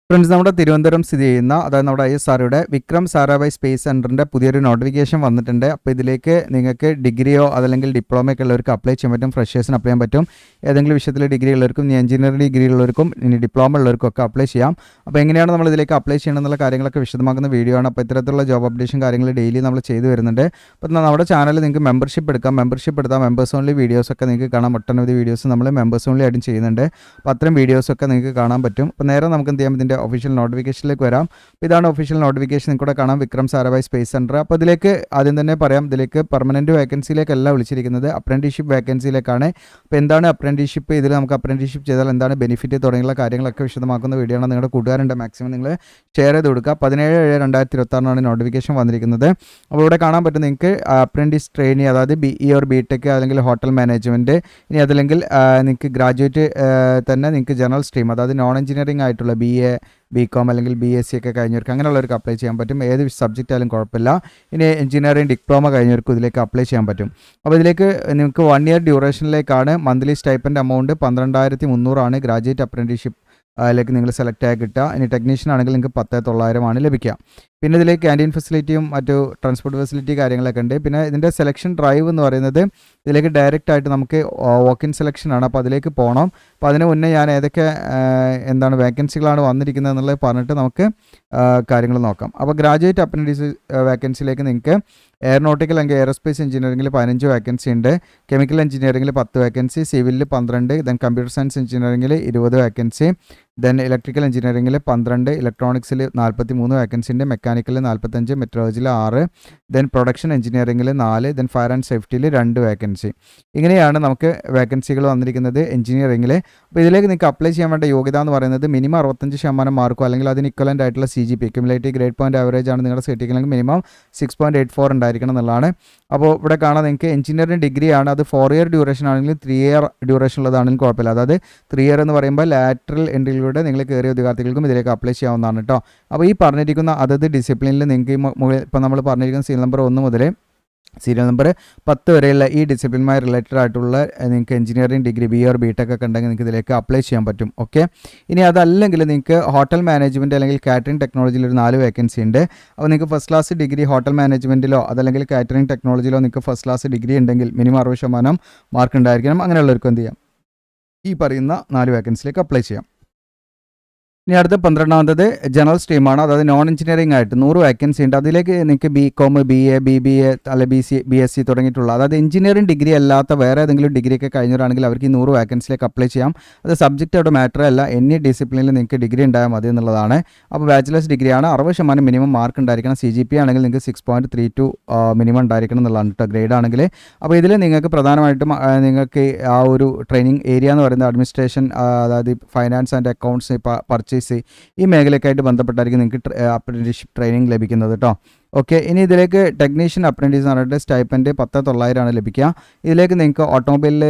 Friends, നമ്മുടെ തിരുവനന്തപുരം സ്ഥിതി ചെയ്യുന്ന അതായത് നമ്മുടെ ISROയുടെ വിക്രം സാരാഭായ് സ്പേസ് സെൻറ്ററിൻ്റെ പുതിയൊരു നോട്ടിഫിക്കേഷൻ വന്നിട്ടുണ്ട്. അപ്പോൾ ഇതിലേക്ക് നിങ്ങൾക്ക് ഡിഗ്രിയോ അതല്ലെങ്കിൽ ഡിപ്ലോമയൊക്കെ ഉള്ളവർക്ക് അപ്ലൈ ചെയ്യാൻ പറ്റും, ഫ്രഷേഴ്സിന് അപ്ലൈ ചെയ്യാൻ പറ്റും. ഏതെങ്കിലും വിഷയത്തിൽ ഡിഗ്രി ഉള്ളവർക്കും എഞ്ചിനീയറിംഗ് ഡിഗ്രി ഉള്ളവർക്കും ഇനി ഡിപ്ലോമ ഉള്ളവർക്കും ഒക്കെ അപ്ലൈ ചെയ്യാം. അപ്പോൾ എങ്ങനെയാണ് നമ്മൾ ഇതിലേക്ക് അപ്ലൈ ചെയ്യണമെന്നുള്ള കാര്യങ്ങളൊക്കെ വിശദമാക്കുന്ന വീഡിയോ ആണ്. അപ്പോൾ ഇത്തരത്തിലുള്ള ജോബ് അപ്ഡേഷൻ കാര്യങ്ങൾ ഡെയിലി നമ്മൾ ചെയ്തു വരുന്നുണ്ട്. അപ്പോൾ നമ്മുടെ ചാനലിൽ നിങ്ങൾക്ക് മെമ്പർഷിപ്പ് എടുക്കാം, മെമ്പേഴ്സ് ഓൺലി വീഡിയോസൊക്കെ നിങ്ങൾക്ക് കാണാം. ഒട്ടനവധി വീഡിയോസ് നമ്മൾ മെമ്പേഴ്സ് ഓൺലി ആയിട്ടും ചെയ്യുന്നുണ്ട്. അപ്പോൾ അത്തരം വീഡിയോസൊക്കെ നിങ്ങൾക്ക് കാണാൻ പറ്റും. അപ്പോൾ നേരെ നമുക്ക് എന്ത് ചെയ്യാം, ഇതിൻ്റെ ഒഫീഷ്യൽ നോട്ടിഫിക്കേഷനിലേക്ക് വരാം. അപ്പോൾ ഇതാണ് ഒഫീഷ്യൽ നോട്ടിഫിക്കേഷൻ, നിങ്ങൾക്ക് കാണാം, വിക്രം സാരാഭായ് സ്പേസ് സെൻറ്റർ. അപ്പോൾ ഇതിലേക്ക് ആദ്യം തന്നെ പറയാം, ഇതിലേക്ക് പെർമനൻറ്റ് വേക്കൻസിയിലേക്കല്ല വിളിച്ചിരിക്കുന്നത്, അപ്രൻറ്റീഷിപ്പ് വേക്കൻസിയിലേക്കാണ്. അപ്പോൾ എന്താണ് അപ്രൻറ്റീഷിപ്പ്, ഇതിൽ നമുക്ക് അപ്രൻറ്റീഷിപ്പ് ചെയ്താൽ എന്താണ് ബെനിഫിറ്റ് തുടങ്ങിയുള്ള കാര്യങ്ങളൊക്കെ വിശദമാക്കുന്ന വീഡിയോ ആണ്. നിങ്ങളുടെ കൂട്ടുകാരുണ്ട്, മാക്സിമം നിങ്ങൾ ഷെയർ ചെയ്ത് കൊടുക്കുക. 17/7/2026 നോട്ടിഫിക്കേഷൻ വന്നിരിക്കുന്നത്. അപ്പോൾ ഇവിടെ കാണാൻ പറ്റും നിങ്ങൾക്ക് അപ്രൻറ്റീസ് ട്രെയിനി, അതായത് BE ഓർ BTech അല്ലെങ്കിൽ ഹോട്ടൽ മാനേജ്മെൻറ്റ്, ഇനി അതല്ലെങ്കിൽ നിങ്ങൾക്ക് ഗ്രാജുവേറ്റ് തന്നെ നിങ്ങൾക്ക് ജനറൽ സ്ട്രീം, അതായത് നോൺ എഞ്ചിനീയറിംഗ് ആയിട്ടുള്ള BA BCom അല്ലെങ്കിൽ BSc ഒക്കെ കഴിഞ്ഞവർക്ക് അങ്ങനെയുള്ളവർക്ക് അപ്ലൈ ചെയ്യാൻ പറ്റും. ഏത് സബ്ജക്റ്റ് ആയാലും കുഴപ്പമില്ല. ഇനി എഞ്ചിനീയറിംഗ് ഡിപ്ലോമ കഴിഞ്ഞവർക്കും ഇതിലേക്ക് അപ്ലൈ ചെയ്യാൻ പറ്റും. അപ്പോൾ ഇതിലേക്ക് നിങ്ങൾക്ക് 1 ഇയർ ഡ്യൂറേഷനിലേക്കാണ്. Monthly stipend amount 12,300 graduate apprenticeship അതിലേക്ക് നിങ്ങൾ സെലക്ട് ആയി കിട്ടുക. ഇനി ടെക്നീഷ്യൻ ആണെങ്കിൽ നിങ്ങൾക്ക് 10,900 ലഭിക്കുക. പിന്നെ ഇതിലേക്ക് ക്യാൻറ്റീൻ ഫെസിലിറ്റിയും മറ്റു ട്രാൻസ്പോർട്ട് ഫെസിലിറ്റി കാര്യങ്ങളൊക്കെ ഉണ്ട്. പിന്നെ ഇതിൻ്റെ സെലക്ഷൻ ഡ്രൈവ് എന്ന് പറയുന്നത് ഇതിലേക്ക് ഡയറക്റ്റ് ആയിട്ട് നമുക്ക് വോക്ക് ഇൻ സെലക്ഷനാണ്. അപ്പോൾ അതിലേക്ക് പോകണം. അപ്പോൾ അതിന് മുന്നേ ഞാൻ ഏതൊക്കെ വേക്കൻസികളാണ് വന്നിരിക്കുന്നത് എന്നുള്ളത് പറഞ്ഞിട്ട് നമുക്ക് കാര്യങ്ങൾ നോക്കാം. അപ്പോൾ ഗ്രാജുവേറ്റ് അപ്രൻറ്റീസ് വേക്കൻസിയിലേക്ക് നിങ്ങൾക്ക് എയറോനോട്ടിക്കൽ അല്ലെങ്കിൽ എയറോസ്പേസ് എഞ്ചിനീയറിംഗിൽ 15 വേക്കൻസി ഉണ്ട്, കെമിക്കൽ എഞ്ചിനീയറിംഗിൽ 10 വേക്കൻസി, സിവിലിൽ 12, ദെൻ കമ്പ്യൂട്ടർ സയൻസ് എഞ്ചിനീയറിംഗിൽ 20 വേക്കൻസി, ദെൻ ഇലക്ട്രിക്കൽ എഞ്ചിനീയറിംഗിൽ 12, ഇലക്ട്രോണിക്സിൽ 43 വേക്കൻസി ഉണ്ട്, മെക്കാനിക്കലിൽ 45, മെട്രോളജിയിൽ 6, ദെൻ പ്രൊഡക്ഷൻ എഞ്ചിനീയറിംഗിൽ 4, ദെൻ ഫയർ ആൻഡ് സേഫ്റ്റിയിൽ 2 വേക്കൻസി. ഇങ്ങനെയാണ് നമുക്ക് വേക്കൻസികൾ വന്നിരിക്കുന്നത് എഞ്ചിനീയറിംഗിൽ. അപ്പോൾ ഇതിലേക്ക് നിങ്ങൾക്ക് അപ്ലൈ ചെയ്യാൻ വേണ്ട യോഗ്യത എന്ന് പറയുന്നത് മിനിമം 65% മാർക്കോ അല്ലെങ്കിൽ അതിന് ഇക്വലൻ്റ് ആയിട്ടുള്ള CGP cumulative grade point average ആണ് നിങ്ങളുടെ സെറ്റിംഗിലെങ്കിൽ മിനിമം 6.84 ഉണ്ടായിരിക്കണം എന്നുള്ളതാണ്. അപ്പോൾ ഇവിടെ കാണാൻ നിങ്ങൾക്ക് എഞ്ചിനീയറിംഗ് ഡിഗ്രി ആണ്, അത് 4 ഇയർ ഡ്യൂറേഷൻ ആണെങ്കിലും 3 ഇയർ ഡ്യൂറേഷൻ ഉള്ളതാണെങ്കിലും കുഴപ്പമില്ല. അതായത് 3 ഇയർ എന്ന് പറയുമ്പോൾ ലാറ്ററൽ എൻട്രിയിലൂടെ നിങ്ങൾ കയറിയ ഉദ്യോഗാർത്ഥികൾക്കും ഇതിലേക്ക് അപ്ലൈ ചെയ്യാവുന്നതാണ് കേട്ടോ. അപ്പോൾ ഈ പറഞ്ഞിരിക്കുന്ന അതത് ഡിസിപ്ലിനിൽ നിങ്ങൾക്ക് മുകളിൽ ഇപ്പോൾ നമ്മൾ പറഞ്ഞിരിക്കുന്ന സീരിയൽ നമ്പർ 1 മുതൽ സീരിയൽ നമ്പർ 10 വരെയുള്ള ഈ ഡിസിപ്ലിനുമായി റിലേറ്റഡ് ആയിട്ടുള്ള നിങ്ങൾക്ക് engineering degree BA or BTech ഒക്കെ ഉണ്ടെങ്കിൽ നിങ്ങൾക്ക് ഇതിലേക്ക് അപ്ലൈ ചെയ്യാൻ പറ്റും. ഓക്കെ, ഇനി അതല്ലെങ്കിൽ നിങ്ങൾക്ക് ഹോട്ടൽ മാനേജ്മെൻറ്റ് അല്ലെങ്കിൽ കാറ്ററിംഗ് ടെക്നോളജിയിൽ ഒരു 4 വേക്കൻസി ഉണ്ട്. അപ്പോൾ നിങ്ങൾക്ക് ഫസ്റ്റ് ക്ലാസ് ഡിഗ്രി ഹോട്ടൽ മാനേജ്മെൻറ്റിലോ അതല്ലെങ്കിൽ കാറ്ററിംഗ് ടെക്നോളജിയിലോ നിങ്ങൾക്ക് ഫസ്റ്റ് ക്ലാസ് ഡിഗ്രി ഉണ്ടെങ്കിൽ മിനിമം 60% മാർക്ക് ഉണ്ടായിരിക്കണം. അങ്ങനെയുള്ളവർക്ക് എന്ത് ചെയ്യാം, ഈ പറയുന്ന 4 വേക്കൻസിയിലേക്ക് അപ്ലൈ ചെയ്യാം. ഇനി അടുത്ത 12ാമത്തത് ജനറൽ സ്ട്രീമാണ്, അതായത് നോൺ എഞ്ചിനീയറിംഗ് ആയിട്ട് 100 വേക്കൻസി ഉണ്ട്. അതിലേക്ക് നിങ്ങൾക്ക് BCom, BA, BBA അല്ലെങ്കിൽ BSc തുടങ്ങിയിട്ടുള്ള, അതായത് എഞ്ചിനീയറിംഗ് ഡിഗ്രി അല്ലാത്ത വേറെ ഏതെങ്കിലും ഡിഗ്രി ഒക്കെ കഴിഞ്ഞവരാണെങ്കിൽ അവർക്ക് ഈ 100 വേക്കൻസിയിലേക്ക് അപ്ലൈ ചെയ്യാം. അത് സബ്ജക്റ്റ് അവിടെ മാറ്റർ അല്ല, എനി ഡിസിപ്ലിനിൽ നിങ്ങൾക്ക് ഡിഗ്രി ഉണ്ടായാൽ മതി എന്നുള്ളതാണ്. അപ്പോൾ ബാച്ചിലേഴ്സ് ഡിഗ്രിയാണ്, 60% മിനിമം മാർക്ക് ഉണ്ടായിരിക്കണം. CGP ആണെങ്കിൽ നിങ്ങൾക്ക് 6.32 മിനിമം ഉണ്ടായിരിക്കണം എന്നുള്ളതാണ് കേട്ടോ, ഗ്രേഡ് ആണെങ്കിൽ. അപ്പോൾ ഇതിൽ നിങ്ങൾക്ക് പ്രധാനമായിട്ടും നിങ്ങൾക്ക് ആ ഒരു ട്രെയിനിങ് ഏരിയ എന്ന് പറയുന്നത് അഡ്മിനിസ്ട്രേഷൻ, അതായത് ഫൈനാൻസ് ആൻഡ് അക്കൗണ്ട്സ്, പർച്ചേസ്, ഈ മേഖലയ്ക്കായിട്ട് ബന്ധപ്പെട്ടായിരിക്കും നിങ്ങൾക്ക് അപ്രന്റീസ്ഷിപ്പ് ട്രെയിനിങ് ലഭിക്കുന്നത് കേട്ടോ. ഓക്കെ, ഇനി ഇതിലേക്ക് ടെക്നീഷ്യൻ അപ്രൻറ്റീസ് എന്ന് പറഞ്ഞിട്ട് സ്റ്റൈപ്പൻഡ് 10,900 ലഭിക്കുക. ഇതിലേക്ക് നിങ്ങൾക്ക് ഓട്ടോമൊബൈലിൽ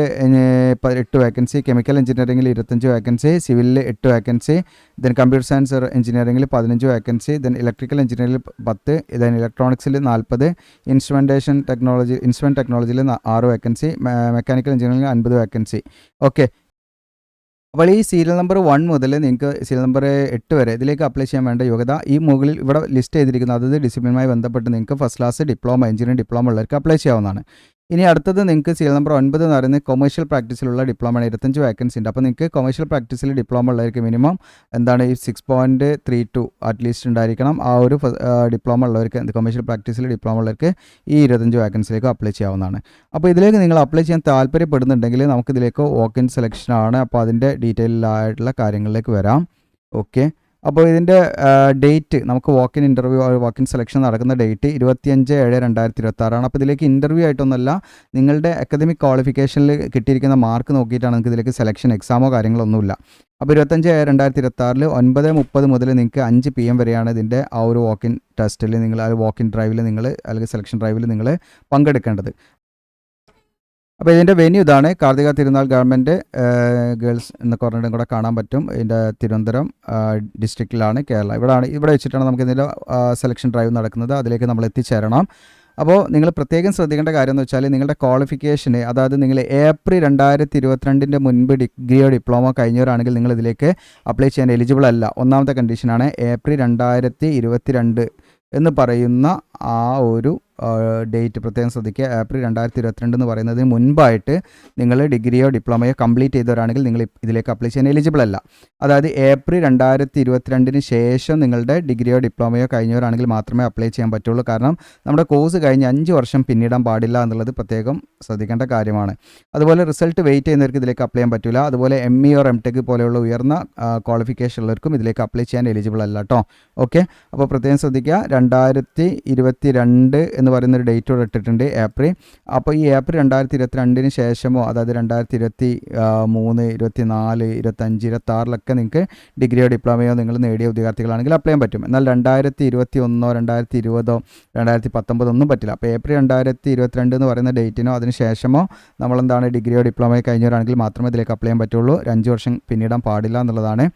8 വേക്കൻസി, കെമിക്കൽ എഞ്ചിനീയറിംഗിൽ 25 വേക്കൻസി, സിവിലിൽ 8 വേക്കൻസി, ദെൻ കമ്പ്യൂട്ടർ സയൻസ് എഞ്ചിനീയറിംഗിൽ 15 വേക്കൻസി, ദെൻ ഇലക്ട്രിക്കൽ എഞ്ചിനീയറിംഗിൽ 10, ദെൻ ഇലക്ട്രോണിക്സിൽ 40, ഇൻസ്ട്രുമെൻറ്റ് ടെക്നോളജിയിൽ 6 വേക്കൻസി, മെക്കാനിക്കൽ എഞ്ചിനീയറിംഗിൽ 50 വേക്കൻസി. ഓക്കെ, അപ്പോൾ ഈ സീരിയൽ നമ്പർ 1 മുതൽ നിങ്ങൾക്ക് സീരിയൽ നമ്പർ 8 വരെ ഇതിലേക്ക് അപ്ലൈ ചെയ്യാൻ വേണ്ട യോഗ്യത ഈ മുകളിൽ ഇവിടെ ലിസ്റ്റ് ചെയ്തിരിക്കുന്നത്, അതായത് ഡിസിപ്ലിനുമായി ബന്ധപ്പെട്ട് നിങ്ങൾക്ക് first class diploma, engineering diploma ഉള്ളവർക്ക് അപ്ലൈ ചെയ്യാവുന്നതാണ്. ഇനി അടുത്തത് നിങ്ങൾക്ക് സീരിയൽ നമ്പർ 9 എന്ന് പറയുന്നത് കൊമേഴ്ഷ്യൽ പ്രാക്ടീസിലുള്ള ഡിപ്ലോമയാണ്, 25 വേക്കൻസി ഉണ്ട്. അപ്പോൾ നിങ്ങൾക്ക് കൊമേഴ്ഷ്യൽ പ്രാക്ടീസിൽ ഡിപ്ലോമ ഉള്ളവർക്ക് മിനിമം എന്താണ് ഈ 6.32 അറ്റ്ലീസ്റ്റ് ഉണ്ടായിരിക്കണം. ആ ഒരു ഡിപ്ലോമ ഉള്ളവർക്ക്, കൊമേഴ്ഷ്യൽ പ്രാക്ടീസിൽ ഡിപ്ലോമ ഉള്ളവർക്ക് ഈ 25 വേക്കൻസിയിലേക്ക് അപ്ലൈ ചെയ്യാവുന്നതാണ്. അപ്പോൾ ഇതിലേക്ക് നിങ്ങൾ അപ്ലൈ ചെയ്യാൻ താല്പര്യപ്പെടുന്നുണ്ടെങ്കിൽ നമുക്കിതിലേക്ക് വോക്ക് ഇൻ സെലക്ഷനാണ്. അപ്പോൾ അതിൻ്റെ ഡീറ്റെയിൽ ആയിട്ടുള്ള കാര്യങ്ങളിലേക്ക് വരാം. ഓക്കെ, അപ്പോൾ ഇതിൻ്റെ ഡേറ്റ് നമുക്ക് walk in interview, walk in selection നടക്കുന്ന ഡേറ്റ് 25/7/2026 അപ്പോൾ ഇതിലേക്ക് ഇൻ്റർവ്യൂ ആയിട്ടൊന്നുമല്ല, നിങ്ങളുടെ അക്കാദമിക് ക്വാളിഫിക്കേഷനിൽ കിട്ടിയിരിക്കുന്ന മാർക്ക് നോക്കിയിട്ടാണ് നിങ്ങൾക്ക് ഇതിലേക്ക് സെലക്ഷൻ, എക്സാമോ കാര്യങ്ങളൊന്നുമില്ല. അപ്പോൾ 25/7/2026 9:30 മുതൽ നിങ്ങൾക്ക് 5 PM വരെയാണ് ഇതിൻ്റെ ആ ഒരു വോക്ക് ഇൻ ടെസ്റ്റിൽ നിങ്ങൾ, ആ വോക്ക് ഇൻ ഡ്രൈവിൽ നിങ്ങൾ അല്ലെങ്കിൽ സെലക്ഷൻ ഡ്രൈവിൽ നിങ്ങൾ പങ്കെടുക്കേണ്ടത്. അപ്പോൾ ഇതിൻ്റെ വെന്യൂ ഇതാണ്, കാർത്തിക തിരുനാൾ ഗവൺമെൻറ് ഗേൾസ് എന്ന പറഞ്ഞിട്ടും കൂടെ കാണാൻ പറ്റും. ഇതിൻ്റെ തിരുവനന്തപുരം ഡിസ്ട്രിക്റ്റിലാണ്, കേരള. ഇവിടെ വെച്ചിട്ടാണ് നമുക്ക് ഇതിൻ്റെ സെലക്ഷൻ ഡ്രൈവ് നടക്കുന്നത്. അതിലേക്ക് നമ്മൾ എത്തിച്ചേരണം. അപ്പോൾ നിങ്ങൾ പ്രത്യേകം ശ്രദ്ധിക്കേണ്ട കാര്യം എന്ന് വെച്ചാൽ നിങ്ങളുടെ ക്വാളിഫിക്കേഷന്, അതായത് നിങ്ങൾ ഏപ്രിൽ 2022 മുൻപ് ഡിഗ്രിയോ ഡിപ്ലോമ കഴിഞ്ഞവരാണെങ്കിൽ നിങ്ങൾ ഇതിലേക്ക് അപ്ലൈ ചെയ്യാൻ എലിജിബിൾ അല്ല. ഒന്നാമത്തെ കണ്ടീഷനാണ് ഏപ്രിൽ 2022 എന്ന് പറയുന്ന ആ ഒരു ഡേറ്റ് പ്രത്യേകം ശ്രദ്ധിക്കുക. ഏപ്രിൽ 2022 എന്ന് പറയുന്നതിന് മുൻപായിട്ട് നിങ്ങൾ ഡിഗ്രിയോ ഡിപ്ലോമയോ കംപ്ലീറ്റ് ചെയ്തവരാണെങ്കിൽ നിങ്ങൾ ഇതിലേക്ക് അപ്ലൈ ചെയ്യാൻ എലിജിബിൾ അല്ല. അതായത് ഏപ്രിൽ 2022 ശേഷം നിങ്ങളുടെ ഡിഗ്രിയോ ഡിപ്ലോമയോ കഴിഞ്ഞവരാണെങ്കിൽ മാത്രമേ അപ്ലൈ ചെയ്യാൻ പറ്റുള്ളൂ. കാരണം നമ്മുടെ കോഴ്സ് കഴിഞ്ഞ് 5 വർഷം പിന്നിടാൻ പാടില്ല എന്നുള്ളത് പ്രത്യേകം ശ്രദ്ധിക്കേണ്ട കാര്യമാണ്. അതുപോലെ റിസൾട്ട് വെയിറ്റ് ചെയ്യുന്നവർക്ക് ഇതിലേക്ക് അപ്ലൈ ചെയ്യാൻ പറ്റില്ല. അതുപോലെ ME ഓർ MTech പോലെയുള്ള ഉയർന്ന ക്വാളിഫിക്കേഷൻ ഉള്ളവർക്കും ഇതിലേക്ക് അപ്ലൈ ചെയ്യാൻ എലിജിബിൾ അല്ല കേട്ടോ. ഓക്കെ, അപ്പോൾ പ്രത്യേകം ശ്രദ്ധിക്കുക. 2022 എന്ന് പറയുന്നൊരു ഡേറ്റ് ഇവിടെ ഇട്ടിട്ടുണ്ട്, ഏപ്രിൽ. അപ്പോൾ ഈ ഏപ്രിൽ 2022 ശേഷമോ, അതായത് 2023, 24, 25, 26 നിങ്ങൾക്ക് ഡിഗ്രിയോ ഡിപ്ലോമയോ നിങ്ങൾ നേടിയ വിദ്യാർത്ഥികളാണെങ്കിൽ അപ്ലൈ ചെയ്യാൻ പറ്റും. എന്നാൽ 2021, 2020, 2019 ഒന്നും പറ്റില്ല. അപ്പോൾ ഏപ്രിൽ 2022 എന്ന് പറയുന്ന ഡേറ്റിനോ അതിന് ശേഷമോ നമ്മളെന്താണ് ഡിഗ്രിയോ ഡിപ്ലോമയോ കഴിഞ്ഞവരാണെങ്കിൽ മാത്രമേ ഇതിലേക്ക് അപ്ലൈ ചെയ്യാൻ പറ്റുള്ളൂ. 5 വർഷം പിന്നിടാൻ പാടില്ല എന്നുള്ളതാണ്.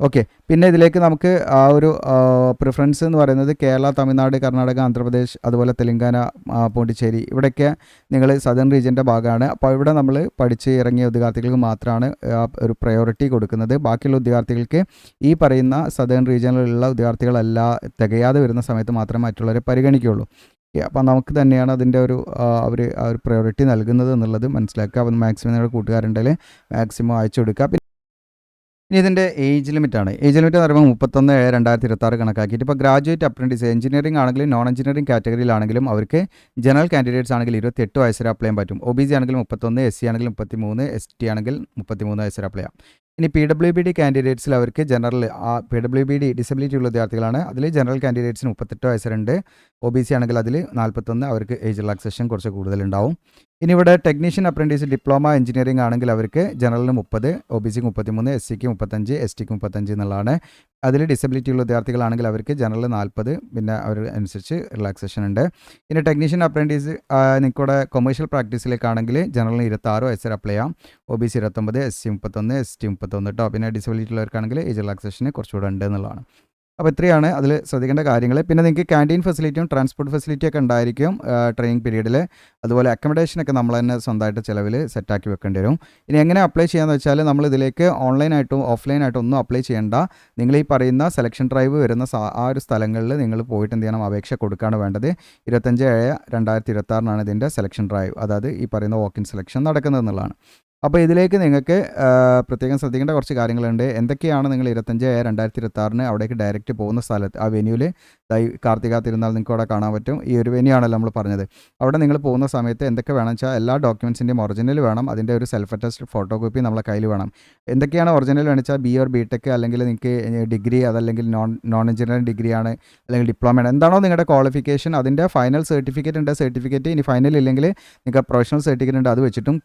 ഓക്കെ, പിന്നെ ഇതിലേക്ക് നമുക്ക് ആ ഒരു പ്രിഫറൻസ് എന്ന് പറയുന്നത് കേരള, തമിഴ്നാട്, കർണാടക, ആന്ധ്രാപ്രദേശ്, അതുപോലെ തെലങ്കാന, പോണ്ടിച്ചേരി, ഇവിടെയൊക്കെ നിങ്ങൾ സദേൺ റീജിയൻ്റെ ഭാഗമാണ്. അപ്പോൾ ഇവിടെ നമ്മൾ പഠിച്ച് ഇറങ്ങിയ ഉദ്യോഗാർത്ഥികൾക്ക് മാത്രമാണ് ഒരു പ്രയോറിറ്റി കൊടുക്കുന്നത്. ബാക്കിയുള്ള ഉദ്യോഗാർത്ഥികൾക്ക് ഈ പറയുന്ന സദേൺ റീജിയനിലുള്ള ഉദ്യോഗാർത്ഥികളല്ല തികയാതെ വരുന്ന സമയത്ത് മാത്രമേ മറ്റുള്ളവരെ പരിഗണിക്കുകയുള്ളൂ. അപ്പോൾ നമുക്ക് തന്നെയാണ് അതിൻ്റെ ഒരു അവർ ആ ഒരു പ്രയോറിറ്റി നൽകുന്നത് എന്നുള്ളത് മനസ്സിലാക്കുക. അപ്പം മാക്സിമം നിങ്ങളുടെ കൂട്ടുകാരുണ്ടെങ്കിൽ മാക്സിമം അയച്ചു കൊടുക്കുക. ഇനി ഇതിൻ്റെ ഏജ് ലിമിറ്റാണ്. ഏജ് ലിമിറ്റ് എന്ന് പറയുമ്പോൾ 31/7/2026 കണക്കാക്കിയിട്ട് ഇപ്പോൾ ഗ്രാജുവേറ്റ് അപ്രൻറ്റീസ് എഞ്ചിനീയറിംഗ് ആണെങ്കിലും നോൺ എഞ്ചിനീയറിംഗ് കാറ്റഗറിയിലാണെങ്കിലും അവർക്ക് ജനറൽ കാൻഡിഡേറ്റ്സ് ആണെങ്കിൽ 28 വയസ്സ് വരെ അപ്ലൈ ചെയ്യാൻ പറ്റും. OBC ആണെങ്കിൽ 31, SC ആണെങ്കിൽ 33, ST ആണെങ്കിൽ 33 വയസ്സ് വരെ അപ്ലൈ ചെയ്യാം. ഇനി PWBD കാൻഡിഡേറ്റ്സിൽ അവർക്ക് ജനറൽ PWBD ഡിസബിലിറ്റി ഉള്ള വിദ്യാർത്ഥികളാണ്. അതിൽ ജനറൽ കാൻഡിഡേറ്റ്സിന് 38 വയസ്സുണ്ട്. OBC ആണെങ്കിൽ അതിൽ 41, അവർക്ക് ഏജ് റിലാക്സേഷൻ കുറച്ച് കൂടുതലുണ്ടാവും. ഇനി ഇവിടെ ടെക്നീഷ്യൻ അപ്രൻറ്റീസ് ഡിപ്ലോമ എഞ്ചിനീയറിംഗ് ആണെങ്കിൽ അവർക്ക് ജനറലിന് 30, OBCക്ക് 33, SCക്ക് 35, STക്ക് 35 എന്നുള്ളതാണ്. അതിൽ ഡിസബിലിറ്റി ഉള്ള വിദ്യാർത്ഥികളാണെങ്കിൽ അവർക്ക് ജനറൽ 40, പിന്നെ അവർ അനുസരിച്ച് റിലാക്സേഷൻ ഉണ്ട്. ഇനി ടെക്നീഷ്യൻ അപ്രൻറ്റീസ് നിങ്ങൾക്കിവിടെ കൊമേഴ്ഷ്യൽ പ്രാക്ടീസിലേക്കാണെങ്കിൽ ജനറലിന് 26 വയസ്സ് വരെ അപ്ലൈ ചെയ്യാം. OBC 29, SC 31, ST 31 കേട്ടോ. പിന്നെ ഡിസബിലിറ്റി ഉള്ളവർക്കാണെങ്കിൽ ഏജ് റിലാക്സേഷന് കുറച്ചുകൂടെ ഉണ്ട് എന്നുള്ളതാണ്. അപ്പോൾ ഇത്രയാണ് അതിൽ ശ്രദ്ധിക്കേണ്ട കാര്യങ്ങൾ. പിന്നെ നിങ്ങൾക്ക് ക്യാൻറ്റീൻ ഫെസിലിറ്റിയും ട്രാൻസ്പോർട്ട് ഫെസിലിറ്റിയൊക്കെ ഉണ്ടായിരിക്കും ട്രെയിനിങ് പീരീഡിൽ. അതുപോലെ അക്കോമഡേഷനൊക്കെ നമ്മൾ തന്നെ സ്വന്തമായിട്ട് ചിലവിൽ സെറ്റാക്കി വെക്കേണ്ടി വരും. ഇനി എങ്ങനെ അപ്ലൈ ചെയ്യാമെന്ന് വെച്ചാൽ നമ്മൾ ഇതിലേക്ക് ഓൺലൈനായിട്ടും ഓഫ്ലൈനായിട്ടും ഒന്നും അപ്ലൈ ചെയ്യേണ്ട. നിങ്ങൾ ഈ പറയുന്ന സെലക്ഷൻ ഡ്രൈവ് വരുന്ന ആ ഒരു സ്ഥലങ്ങളിൽ നിങ്ങൾ പോയിട്ട് എന്ത് ചെയ്യണം, അപേക്ഷ കൊടുക്കുകയാണ് വേണ്ടത്. 25/7/2026 ഇതിൻ്റെ സെലക്ഷൻ ഡ്രൈവ്, അതായത് ഈ പറയുന്ന വോക്ക് ഇൻ സെലക്ഷൻ നടക്കുന്നത് എന്നുള്ളതാണ്. അപ്പോൾ ഇതിലേക്ക് നിങ്ങൾക്ക് പ്രത്യേകം ശ്രദ്ധിക്കേണ്ട കുറച്ച് കാര്യങ്ങളുണ്ട്. എന്തൊക്കെയാണ് നിങ്ങൾ 25/7/2026 അവിടേക്ക് ഡയറക്റ്റ് പോകുന്ന സ്ഥലത്ത് ആ വെന്യൂവിൽ കാർത്തിക തിരുനാൾ നിങ്ങൾക്ക് അവിടെ കാണാൻ പറ്റും. ഈ ഒരു വെന്യൂ ആണല്ലോ നമ്മൾ പറഞ്ഞത്. അവിടെ നിങ്ങൾ പോകുന്ന സമയത്ത് എന്തൊക്കെ വേണം വെച്ചാൽ എല്ലാ ഡോക്യുമെൻസിൻ്റെയും ഒറിജിനൽ വേണം. അതിൻ്റെ ഒരു സെൽഫ് അറ്റസ്റ്റഡ് ഫോട്ടോകോപ്പി നമ്മളെ കയ്യിൽ വേണം. എന്തൊക്കെയാണ് ഒറിജിനൽ വേണം വെച്ചാൽ BA or BTech അല്ലെങ്കിൽ നിങ്ങൾക്ക് ഡിഗ്രി, അതല്ലെങ്കിൽ നോൺ എഞ്ചിനീയറിംഗ് ഡിഗ്രിയാണ്, അല്ലെങ്കിൽ ഡിപ്ലോമയാണ്, എന്താണോ നിങ്ങളുടെ ക്വാളിഫിക്കേഷൻ അതിൻ്റെ ഫൈനൽ സർട്ടിഫിക്കറ്റ് ഉണ്ട്. സർട്ടിഫിക്കറ്റ് ഇനി ഫൈനൽ ഇല്ലെങ്കിൽ നിങ്ങൾക്ക് പ്രൊഫഷണൽ സർട്ടിഫിക്കറ്റ് ഉണ്ട്, അത് വെച്ചിട്ടും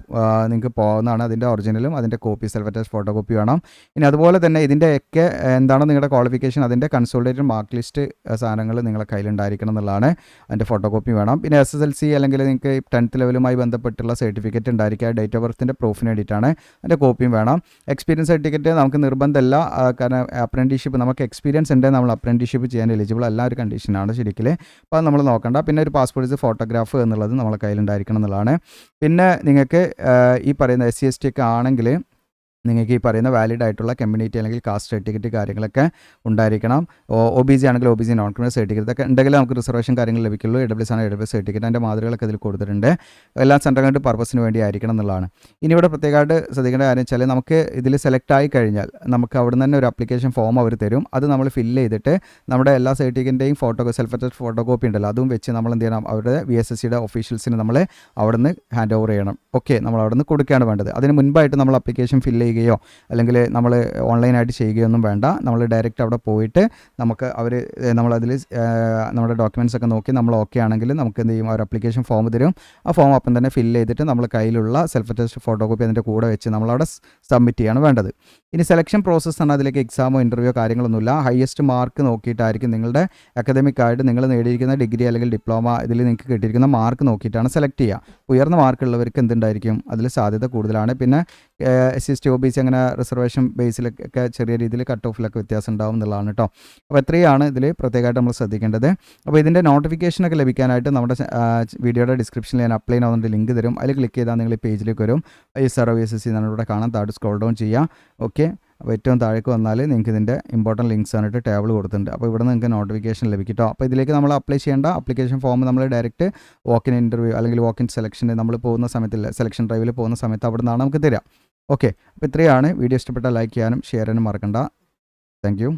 നിങ്ങൾക്ക് പോകുന്നതാണ്. അതിൻ്റെ ഒറിജിനലും അതിൻ്റെ copy self attest photo copy വേണം. ഇനി അതുപോലെ തന്നെ ഇതിൻ്റെയൊക്കെ എന്താണോ നിങ്ങളുടെ ക്വാളിഫിക്കേഷൻ അതിൻ്റെ കൺസോളിഡേറ്റഡ് മാർക്ക് ലിസ്റ്റ് സാധനങ്ങൾ നിങ്ങളുടെ കയ്യിലുണ്ടായിരിക്കണം എന്നുള്ളതാണ്. അതിൻ്റെ ഫോട്ടോ കോപ്പി വേണം. പിന്നെ SSLC അല്ലെങ്കിൽ നിങ്ങൾക്ക് 10th ലെവലുമായി ബന്ധപ്പെട്ടുള്ള സർട്ടിഫിക്കറ്റ് ഉണ്ടായിരിക്കുക. ഡേറ്റ് ഓഫ് ബർത്തിൻ്റെ പ്രൂഫിന് വേണ്ടിയിട്ടാണ്. അതിൻ്റെ കോപ്പിയും വേണം. എക്സ്പീരിയൻസ് സർട്ടിഫിക്കറ്റ് നമുക്ക് നിർബന്ധമല്ല, കാരണം അപ്രൻറ്റീഷിപ്പ് നമുക്ക് എക്സ്പീരിയൻസ് ഉണ്ടെങ്കിൽ നമ്മൾ അപ്രൻറ്റീഷിപ്പ് ചെയ്യാൻ എലിജിബിൾ അല്ല ഒരു കണ്ടീഷനാണ് ശരിക്കും. അപ്പോൾ അത് നമ്മൾ നോക്കണ്ട. പിന്നെ ഒരു പാസ്പോർട്ട് സൈസ് ഫോട്ടോഗ്രാഫ് എന്നുള്ളത് നമ്മളെ കയ്യിലുണ്ടായിരിക്കണം എന്നുള്ളതാണ്. പിന്നെ നിങ്ങൾക്ക് ഈ പറയുന്ന SC ST ഒക്കെ ആണെങ്കിൽ നിങ്ങൾക്ക് ഈ പറയുന്ന വാലിഡ് ആയിട്ടുള്ള കമ്മ്യൂണിറ്റി അല്ലെങ്കിൽ കാസ്റ്റ് സർട്ടിഫിക്കറ്റ് കാര്യങ്ങളൊക്കെ ഉണ്ടായിരിക്കണം. OBC ആണെങ്കിൽ OBC നോൺ ക്രിമിനൽ സർട്ടിഫിക്കറ്റ് ഒക്കെ ഉണ്ടെങ്കിൽ നമുക്ക് റിസർവേഷൻ കാര്യങ്ങൾ ലഭിക്കുള്ളൂ. AWS ആണ് AWS സർട്ടിഫിക്കറ്റ്. അതിൻ്റെ മാതൃകളൊക്കെ ഇതിൽ കൊടുത്തിട്ടുണ്ട്. എല്ലാം സെൻട്രൽ ഗവൺമെൻറ് പർപ്പസിന് വേണ്ടി ആയിരിക്കണം എന്നുള്ളതാണ്. ഇനി ഇവിടെ പ്രത്യേകമായിട്ട് ശ്രദ്ധിക്കേണ്ട കാര്യം വെച്ചാൽ നമുക്ക് ഇതിൽ സെലക്ട് ആയി കഴിഞ്ഞാൽ നമുക്ക് അവിടെ നിന്ന് തന്നെ ഒരു ആപ്ലിക്കേഷൻ ഫോം അവർ തരും. അത് നമ്മൾ ഫില്ല് ചെയ്തിട്ട് നമ്മുടെ എല്ലാ സർട്ടിഫിക്കറ്റിൻ്റെയും സെൽഫ് അറ്റസ്റ്റ് ഫോട്ടോ കോപ്പി ഉണ്ടല്ലോ അതും വെച്ച് നമ്മൾ എന്ത് ചെയ്യണം, അവരുടെ VSSCയുടെ ഒഫീഷ്യൽസിന് നമ്മൾ അവിടെ നിന്ന് ഹാൻഡ് ഓവർ ചെയ്യണം. ഓക്കെ, നമ്മൾ അവിടെ നിന്ന് കൊടുക്കുകയാണ് വേണ്ടത്. അതിന് മുൻപായിട്ട് നമ്മൾ ആപ്ലിക്കേഷൻ ഫില്ല് ചെയ്യുകയോ അല്ലെങ്കിൽ നമ്മൾ ഓൺലൈനായിട്ട് ചെയ്യുകയോ ഒന്നും വേണ്ട. നമ്മൾ ഡയറക്റ്റ് അവിടെ പോയിട്ട് നമുക്ക് അവർ നമ്മളതിൽ നമ്മുടെ ഡോക്യുമെൻറ്റ്സ് ഒക്കെ നോക്കി നമ്മൾ ഓക്കെ ആണെങ്കിൽ നമുക്ക് എന്ത് ചെയ്യും, അവർ ആപ്ലിക്കേഷൻ ഫോം തരും. ആ ഫോം അപ്പം തന്നെ ഫില്ല് ചെയ്തിട്ട് നമ്മൾ കയ്യിലുള്ള സെൽഫ് അറ്റസ്റ്റ് ഫോട്ടോ കോപ്പി അതിൻ്റെ കൂടെ വെച്ച് നമ്മളവിടെ സബ്മിറ്റ് ചെയ്യാണ് വേണ്ടത്. ഇനി സെലക്ഷൻ പ്രോസസ്സ് ആണ്. അതിലേക്ക് എക്സാമോ ഇൻ്റർവ്യൂ കാര്യങ്ങളൊന്നുമില്ല. ഹയസ്റ്റ് മാർക്ക് നോക്കിയിട്ടായിരിക്കും നിങ്ങളുടെ അക്കാദമിക് ആയിട്ട് നിങ്ങൾ നേടിയിരിക്കുന്ന ഡിഗ്രി അല്ലെങ്കിൽ ഡിപ്ലോമ ഇതിൽ നിങ്ങൾക്ക് കിട്ടിയിരിക്കുന്ന മാർക്ക് നോക്കിയിട്ടാണ് സെലക്ട് ചെയ്യുക. ഉയർന്ന മാർക്കുള്ളവർക്ക് എന്തുണ്ടായിരിക്കും അതിൽ സാധ്യത കൂടുതലാണ്. പിന്നെ SC OBC അങ്ങനെ റിസർവേഷൻ ബേസിലൊക്കെ ചെറിയ രീതിയിൽ കട്ട് ഓഫിലൊക്കെ വ്യത്യാസം ഉണ്ടാവും എന്നുള്ളതാണ് കേട്ടോ. അപ്പോൾ ഇത്രയാണ് ഇതിൽ പ്രത്യേകമായിട്ട് നമ്മൾ ശ്രദ്ധിക്കേണ്ടത്. അപ്പോൾ ഇതിൻ്റെ നോട്ടിഫിക്കേഷനൊക്കെ ലഭിക്കാനായിട്ട് നമ്മുടെ വീഡിയോയുടെ ഡിസ്ക്രിപ്ഷനിൽ ഞാൻ അപ്ലൈ ചെയ്യുന്ന ലിങ്ക് തരും. അതിൽ ക്ലിക്ക് ചെയ്താൽ നിങ്ങൾ ഈ പേജിലേക്ക് വരും. ISRO VSSC എന്നാണ് ഇവിടെ കാണാൻ, താഴെ സ്ക്രോൾ ഡൗൺ ചെയ്യാം. ഓക്കെ, അപ്പോൾ ഏറ്റവും താഴേക്ക് വന്നാൽ നിങ്ങൾക്ക് ഇതിൻ്റെ ഇമ്പോർട്ടൻറ്റ് ലിങ്ക്സ് ആയിട്ട് ടേബിൾ കൊടുത്തിട്ടുണ്ട്. അപ്പോൾ ഇവിടെ നിങ്ങൾക്ക് നോട്ടിഫിക്കേഷൻ ലഭിക്കും കേട്ടോ. അപ്പോൾ ഇതിലേക്ക് നമ്മൾ അപ്ലൈ ചെയ്യേണ്ട ആപ്ലിക്കേഷൻ ഫോം നമ്മൾ ഡയറക്റ്റ് വാക്കിൻ ഇൻ്റർവ്യൂ അല്ലെങ്കിൽ വാക്കിൻ സെലക്ഷന് നമ്മൾ പോകുന്ന സമയത്തില്ല, സെലക്ഷൻ ഡ്രൈവിൽ പോകുന്ന സമയത്ത് അവിടെ നിന്നാണ് നമുക്ക് തരാം. ഓക്കെ, അപ്പോൾ ഇത്രയാണ്. വീഡിയോ ഇഷ്ടപ്പെട്ടാൽ ലൈക്ക് ചെയ്യാനും ഷെയർ ചെയ്യാനും മറക്കണ്ട. Thank you.